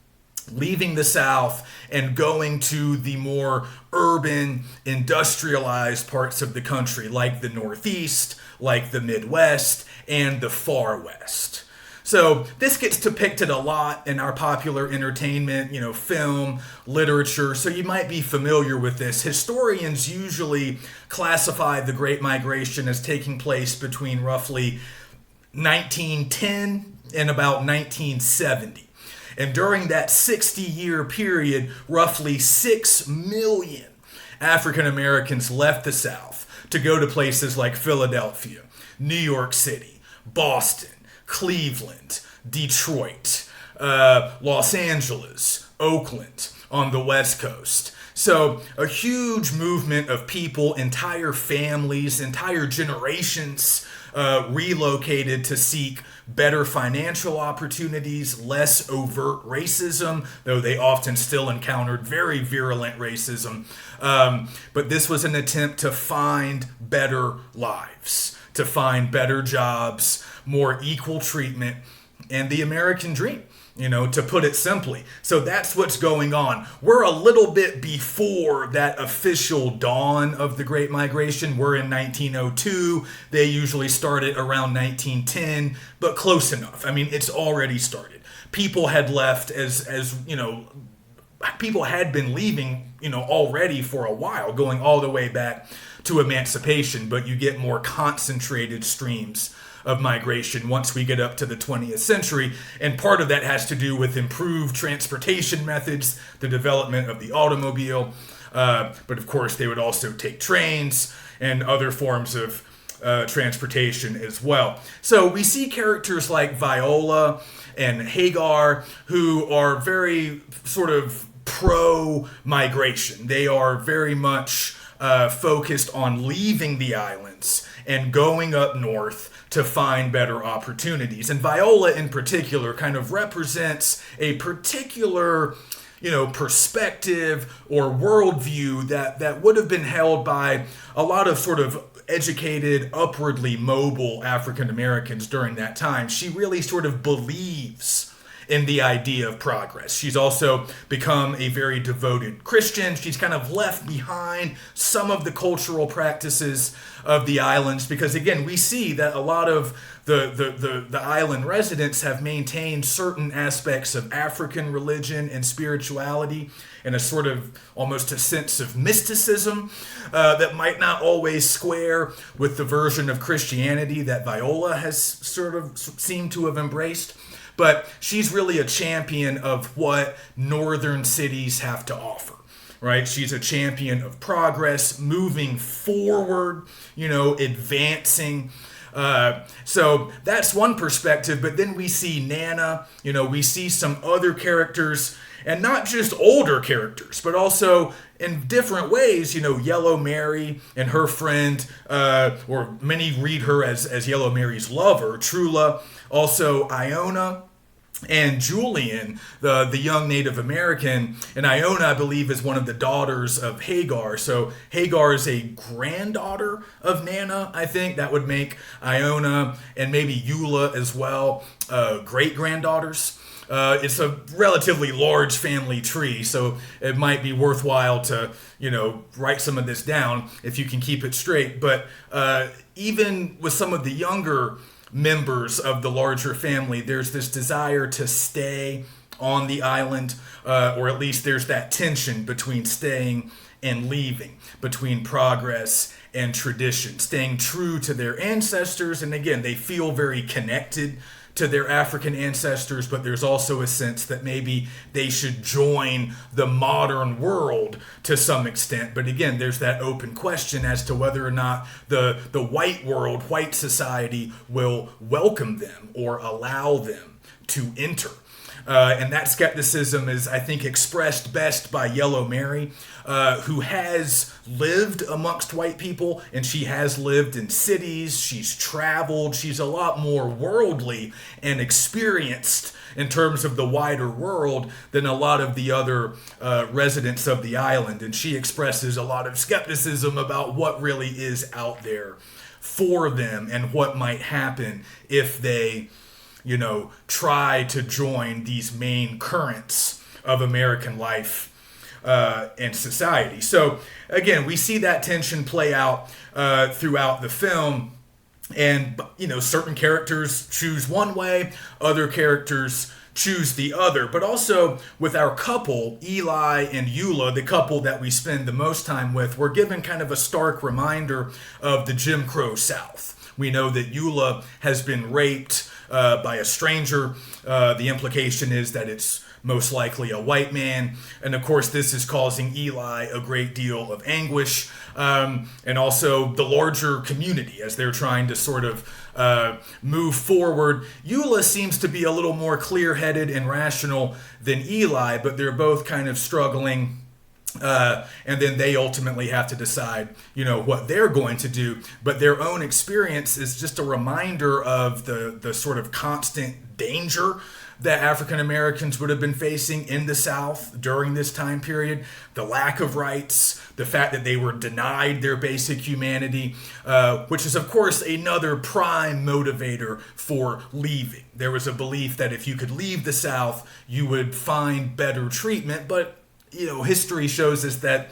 leaving the South and going to the more urban, industrialized parts of the country, like the Northeast, like the Midwest, and the Far West. So this gets depicted a lot in our popular entertainment, film, literature, so you might be familiar with this. Historians usually classify the Great Migration as taking place between roughly 1910 and about 1970. And during that 60-year period, roughly 6 million African Americans left the South to go to places like Philadelphia, New York City, Boston, Cleveland, Detroit, Los Angeles, Oakland on the West Coast. So a huge movement of people, entire families, entire generations relocated to seek better financial opportunities, less overt racism, though they often still encountered very virulent racism. But this was an attempt to find better lives, to find better jobs, more equal treatment, and the American dream, to put it simply. So that's what's going on. We're a little bit before that official dawn of the Great Migration. We're in 1902. They usually started around 1910, but close enough. I mean, it's already started. People had left people had been leaving, already for a while, going all the way back to emancipation, but you get more concentrated streams of migration once we get up to the 20th century, and part of that has to do with improved transportation methods, the development of the automobile, but of course they would also take trains and other forms of transportation as well. So we see characters like Viola and Hagar who are very sort of pro-migration. They are very much focused on leaving the islands and going up north to find better opportunities. And Viola in particular kind of represents a particular, perspective or worldview that would have been held by a lot of sort of educated, upwardly mobile African Americans during that time. She really sort of believes in the idea of progress. She's also become a very devoted Christian. She's kind of left behind some of the cultural practices of the islands because, again, we see that a lot of the island residents have maintained certain aspects of African religion and spirituality and a sort of almost a sense of mysticism that might not always square with the version of Christianity that Viola has sort of seemed to have embraced. But she's really a champion of what northern cities have to offer, right? She's a champion of progress, moving forward, advancing. So that's one perspective. But then we see Nana, we see some other characters, and not just older characters, but also in different ways, Yellow Mary and her friend, or many read her as Yellow Mary's lover, Trula, also Iona, and Julian, the young Native American. And Iona, I believe, is one of the daughters of Hagar. So Hagar is a granddaughter of Nana, I think. That would make Iona and maybe Eula as well great-granddaughters. It's a relatively large family tree, so it might be worthwhile to, write some of this down if you can keep it straight. But even with some of the younger members of the larger family, there's this desire to stay on the island, or at least there's that tension between staying and leaving, between progress and tradition, staying true to their ancestors. And again, they feel very connected to their African ancestors, but there's also a sense that maybe they should join the modern world to some extent. But again, there's that open question as to whether or not the white world, white society will welcome them or allow them to enter. And that skepticism is, I think, expressed best by Yellow Mary, who has lived amongst white people, and she has lived in cities. She's traveled. She's a lot more worldly and experienced in terms of the wider world than a lot of the other residents of the island. And she expresses a lot of skepticism about what really is out there for them and what might happen if they, try to join these main currents of American life and society. So again, we see that tension play out throughout the film. And, certain characters choose one way, other characters choose the other. But also with our couple, Eli and Eula, the couple that we spend the most time with, we're given kind of a stark reminder of the Jim Crow South. We know that Eula has been raped by a stranger. The implication is that it's most likely a white man. And of course, this is causing Eli a great deal of anguish, and also the larger community as they're trying to sort of move forward. Eula seems to be a little more clear-headed and rational than Eli, but they're both kind of struggling. And then they ultimately have to decide, what they're going to do. But their own experience is just a reminder of the sort of constant danger that African Americans would have been facing in the South during this time period. The lack of rights, the fact that they were denied their basic humanity, which is, of course, another prime motivator for leaving. There was a belief that if you could leave the South, you would find better treatment. But, history shows us that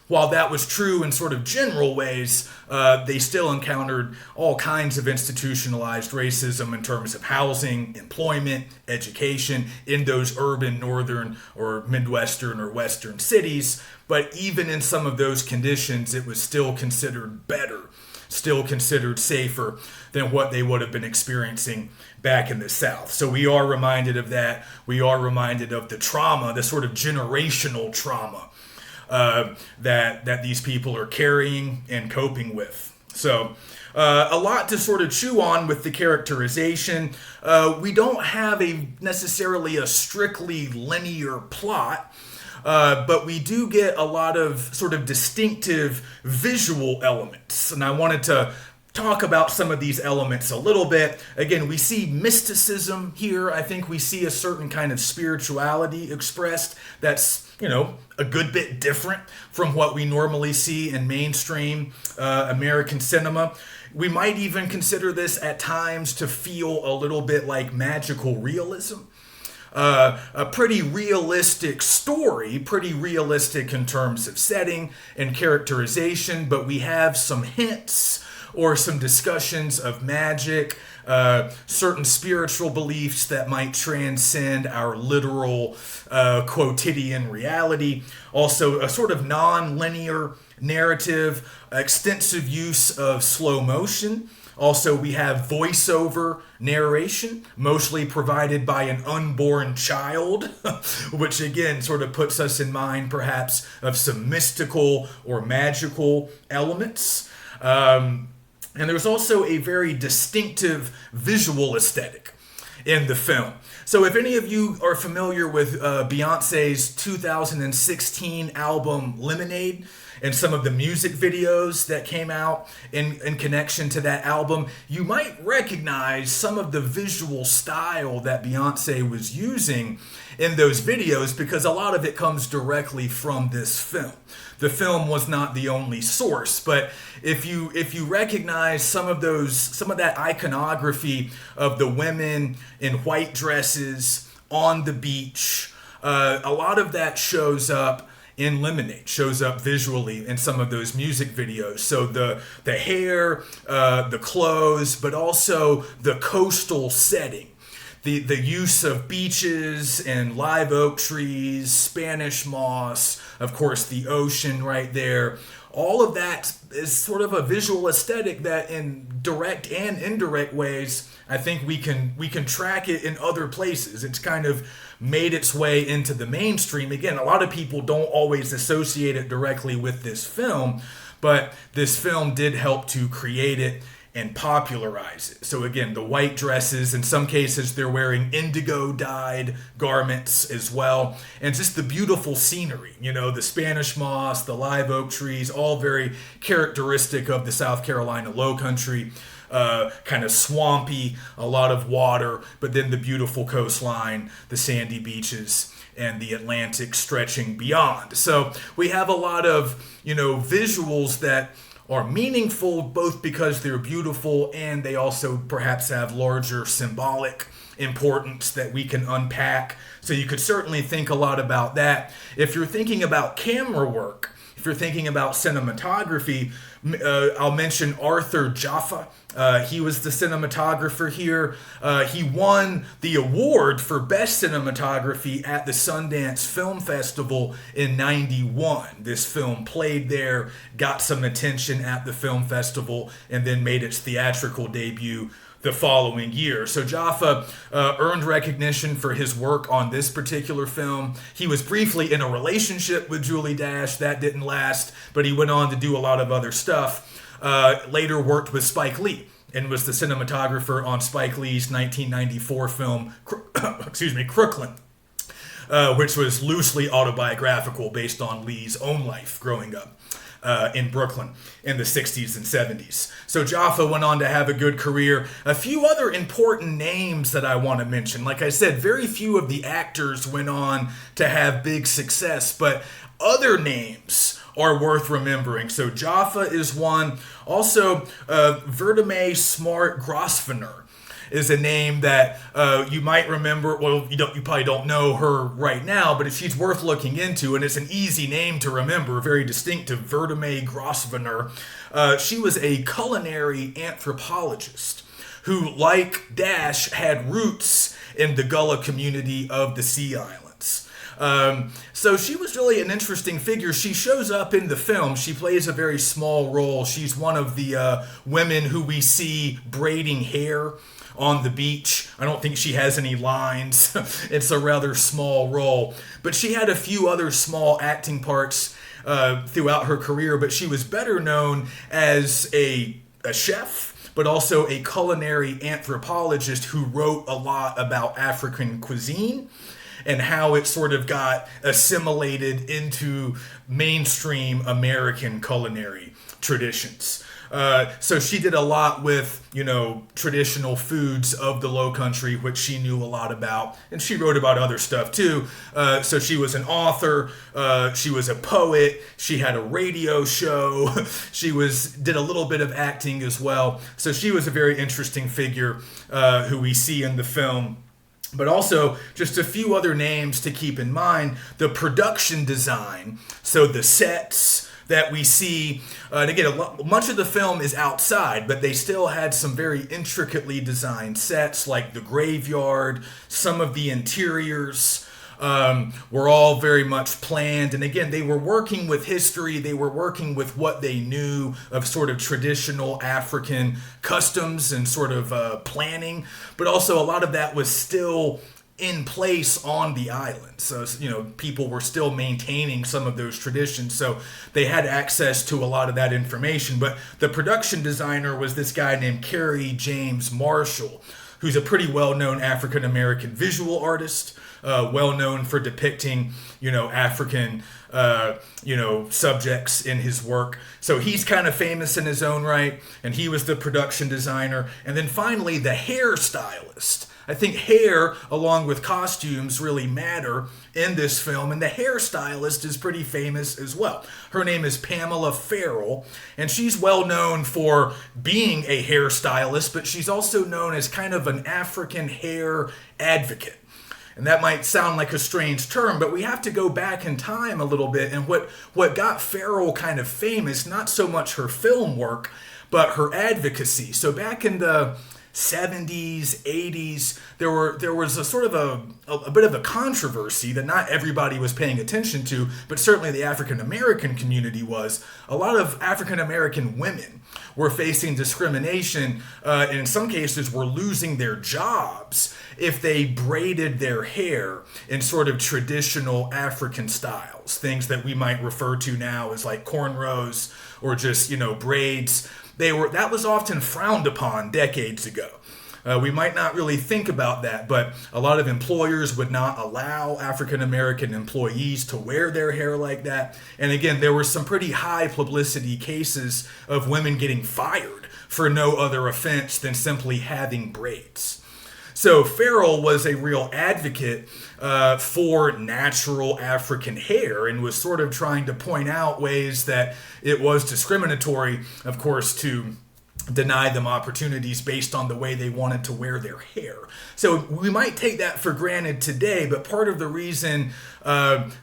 while that was true in sort of general ways, they still encountered all kinds of institutionalized racism in terms of housing, employment, education in those urban northern or Midwestern or Western cities. But even in some of those conditions, it was still considered better, still considered safer than what they would have been experiencing back in the South. So we are reminded of that. We are reminded of the trauma, the sort of generational trauma that these people are carrying and coping with. So a lot to sort of chew on with the characterization. We don't have necessarily a strictly linear plot, but we do get a lot of sort of distinctive visual elements. And I wanted to talk about some of these elements a little bit. Again, we see mysticism here. I think we see a certain kind of spirituality expressed that's, a good bit different from what we normally see in mainstream American cinema. We might even consider this at times to feel a little bit like magical realism. A pretty realistic story, pretty realistic in terms of setting and characterization, but we have some hints or some discussions of magic, certain spiritual beliefs that might transcend our literal quotidian reality. Also, a sort of non-linear narrative, extensive use of slow motion. Also, we have voiceover narration, mostly provided by an unborn child, which again sort of puts us in mind perhaps of some mystical or magical elements. And there's also a very distinctive visual aesthetic in the film. So if any of you are familiar with Beyonce's 2016 album Lemonade and some of the music videos that came out in connection to that album, you might recognize some of the visual style that Beyonce was using in those videos because a lot of it comes directly from this film. The film was not the only source, but if you recognize some of that iconography of the women in white dresses on the beach, a lot of that shows up in Lemonade, shows up visually in some of those music videos. So the hair, the clothes, but also the coastal setting. The use of beaches and live oak trees, Spanish moss, of course the ocean right there. All of that is sort of a visual aesthetic that in direct and indirect ways, I think we can track it in other places. It's kind of made its way into the mainstream. Again, a lot of people don't always associate it directly with this film, but this film did help to create it and popularize it. So again, the white dresses, in some cases they're wearing indigo dyed garments as well, and just the beautiful scenery, the Spanish moss, the live oak trees, all very characteristic of the South Carolina Low Country. Kind of swampy, a lot of water, but then the beautiful coastline, the sandy beaches, and the Atlantic stretching beyond. So we have a lot of, visuals that are meaningful both because they're beautiful and they also perhaps have larger symbolic importance that we can unpack. So you could certainly think a lot about that. If you're thinking about camera work, if you're thinking about cinematography, I'll mention Arthur Jaffa. He was the cinematographer here. He won the award for Best Cinematography at the Sundance Film Festival in '91. This film played there, got some attention at the film festival, and then made its theatrical debut the following year. So Jaffa earned recognition for his work on this particular film. He was briefly in a relationship with Julie Dash. That didn't last, but he went on to do a lot of other stuff. Later worked with Spike Lee and was the cinematographer on Spike Lee's 1994 film, Crooklyn, which was loosely autobiographical based on Lee's own life growing up in Brooklyn in the 60s and 70s. So Jaffa went on to have a good career. A few other important names that I want to mention. Like I said, very few of the actors went on to have big success, but other names are worth remembering. So Jaffa is one. Also, Vertime Smart Grosvenor is a name that you might remember. Well, you probably don't know her right now, but she's worth looking into, and it's an easy name to remember, very distinctive, Vertime Grosvenor. She was a culinary anthropologist who, like Dash, had roots in the Gullah community of the Sea Islands. So she was really an interesting figure. She shows up in the film. She plays a very small role. She's one of the women who we see braiding hair on the beach. I don't think she has any lines. It's a rather small role. But she had a few other small acting parts throughout her career, but she was better known as a chef, but also a culinary anthropologist who wrote a lot about African cuisine and how it sort of got assimilated into mainstream American culinary traditions. So she did a lot with, traditional foods of the Low Country, which she knew a lot about. And she wrote about other stuff too. So she was an author. She was a poet. She had a radio show. She did a little bit of acting as well. So she was a very interesting figure who we see in the film. But also, just a few other names to keep in mind. The production design, so the sets that we see, and again, much of the film is outside, but they still had some very intricately designed sets, like the graveyard, some of the interiors were all very much planned. And again, they were working with history. They were working with what they knew of sort of traditional African customs and sort of planning. But also a lot of that was still in place on the island. So, people were still maintaining some of those traditions. So they had access to a lot of that information. But the production designer was this guy named Kerry James Marshall, who's a pretty well-known African-American visual artist, well known for depicting, African, subjects in his work. So he's kind of famous in his own right, and he was the production designer. And then finally, the hairstylist. I think hair, along with costumes, really matter in this film, and the hairstylist is pretty famous as well. Her name is Pamela Farrell, and she's well known for being a hairstylist, but she's also known as kind of an African hair advocate. And that might sound like a strange term, but we have to go back in time a little bit. And what got Farrell kind of famous, not so much her film work, but her advocacy. So back in the 70s, 80s, there was a sort of a bit of a controversy that not everybody was paying attention to, but certainly the African American community was. A lot of African American women were facing discrimination, and in some cases were losing their jobs if they braided their hair in sort of traditional African styles, things that we might refer to now as like cornrows or just, braids. that was often frowned upon decades ago. We might not really think about that, but a lot of employers would not allow African American employees to wear their hair like that. And again, there were some pretty high publicity cases of women getting fired for no other offense than simply having braids. So Farrell was a real advocate for natural African hair and was sort of trying to point out ways that it was discriminatory, of course, to deny them opportunities based on the way they wanted to wear their hair. So we might take that for granted today, but part of the reason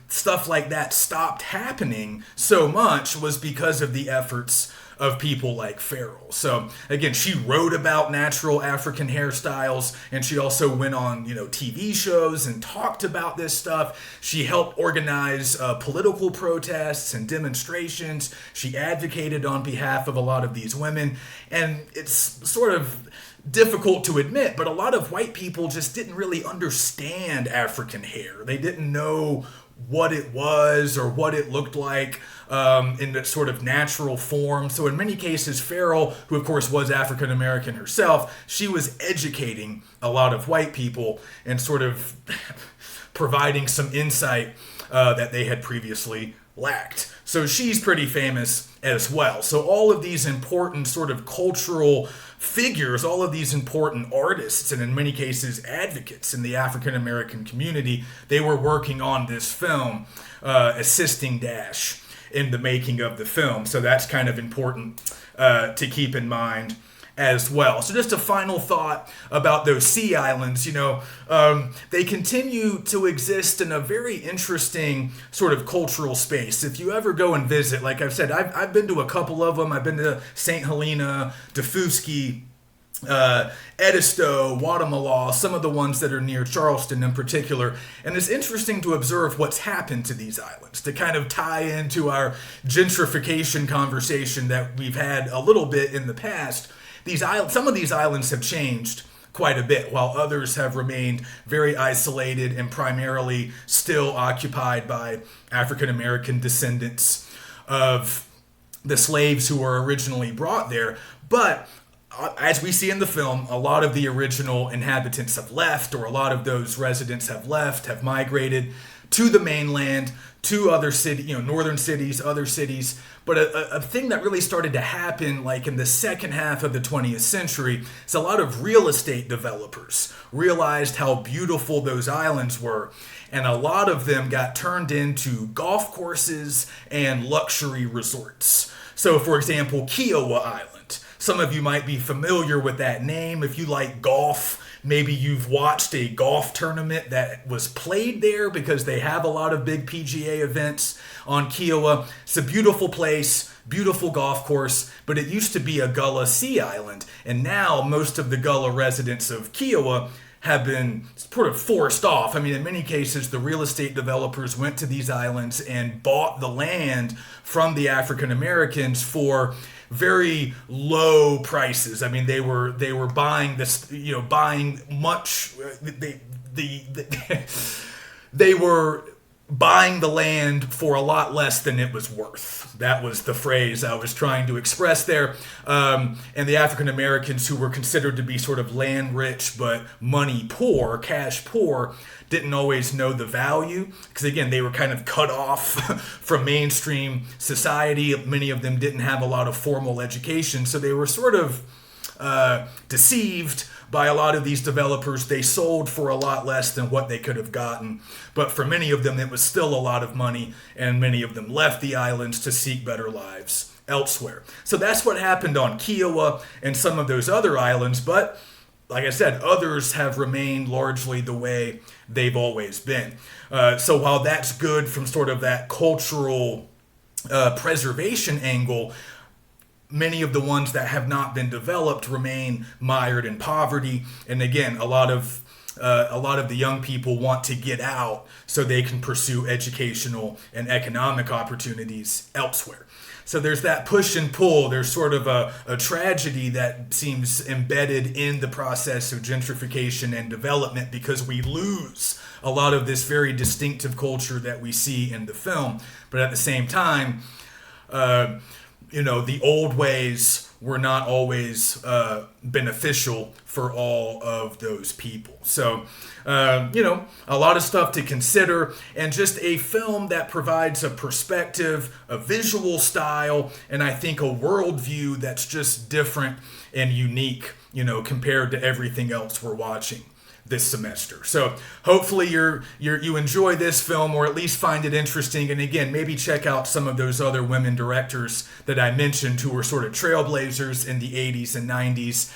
stuff like that stopped happening so much was because of the efforts of people like Farrell. So again, she wrote about natural African hairstyles, and she also went on, TV shows and talked about this stuff. She helped organize political protests and demonstrations. She advocated on behalf of a lot of these women, and it's sort of difficult to admit, but a lot of white people just didn't really understand African hair. They didn't know what it was or what it looked like in that sort of natural form. So in many cases, Farrell, who of course was African American herself, she was educating a lot of white people and sort of providing some insight that they had previously lacked. So she's pretty famous as well. So all of these important sort of cultural figures, all of these important artists, and in many cases advocates in the African American community, they were working on this film, assisting Dash in the making of the film. So that's kind of important to keep in mind as well. So just a final thought about those sea islands. They continue to exist in a very interesting sort of cultural space. If you ever go and visit, like I've said, I've been to a couple of them. I've been to St. Helena, Dafuski, Edisto, Guatemala, some of the ones that are near Charleston in particular. And it's interesting to observe what's happened to these islands, to kind of tie into our gentrification conversation that we've had a little bit in the past. Some of these islands have changed quite a bit, while others have remained very isolated and primarily still occupied by African American descendants of the slaves who were originally brought there. But as we see in the film, a lot of the original inhabitants have left, or a lot of those residents have left, have migrated to the mainland, to other cities, northern cities, other cities. But a thing that really started to happen like in the second half of the 20th century is a lot of real estate developers realized how beautiful those islands were, and a lot of them got turned into golf courses and luxury resorts. So for example, Kiowa Island. Some of you might be familiar with that name. If you like golf, maybe you've watched a golf tournament that was played there because they have a lot of big PGA events on Kiowa. It's a beautiful place, beautiful golf course, but it used to be a Gullah Sea Island. And now most of the Gullah residents of Kiowa have been sort of forced off. I mean, in many cases, the real estate developers went to these islands and bought the land from the African Americans for very low prices. I mean, they were buying this, buying much. They were buying the land for a lot less than it was worth. That was the phrase I was trying to express there. And the African Americans, who were considered to be sort of land rich but money poor, cash poor, didn't always know the value, because again, they were kind of cut off from mainstream society. Many of them didn't have a lot of formal education, so they were sort of deceived by a lot of these developers. They sold for a lot less than what they could have gotten, but for many of them it was still a lot of money, and many of them left the islands to seek better lives elsewhere. So that's what happened on Kiowa and some of those other islands, but like I said, others have remained largely the way they've always been. So while that's good from sort of that cultural preservation angle, many of the ones that have not been developed remain mired in poverty. And again, a lot of the young people want to get out so they can pursue educational and economic opportunities elsewhere. So there's that push and pull. There's sort of a tragedy that seems embedded in the process of gentrification and development, because we lose a lot of this very distinctive culture that we see in the film. But at the same time, the old ways were not always beneficial for all of those people. So, a lot of stuff to consider, and just a film that provides a perspective, a visual style, and I think a worldview that's just different and unique, compared to everything else we're watching this semester. So hopefully you enjoy this film, or at least find it interesting. And again, maybe check out some of those other women directors that I mentioned who were sort of trailblazers in the 80s and 90s.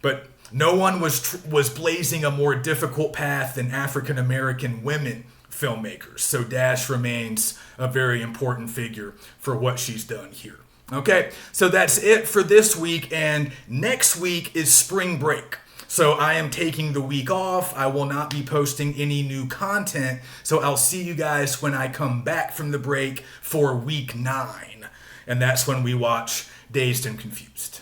But no one was blazing a more difficult path than African American women filmmakers. So Dash remains a very important figure for what she's done here. Okay, so that's it for this week, and next week is spring break. So I am taking the week off. I will not be posting any new content. So I'll see you guys when I come back from the break for week 9. And that's when we watch Dazed and Confused.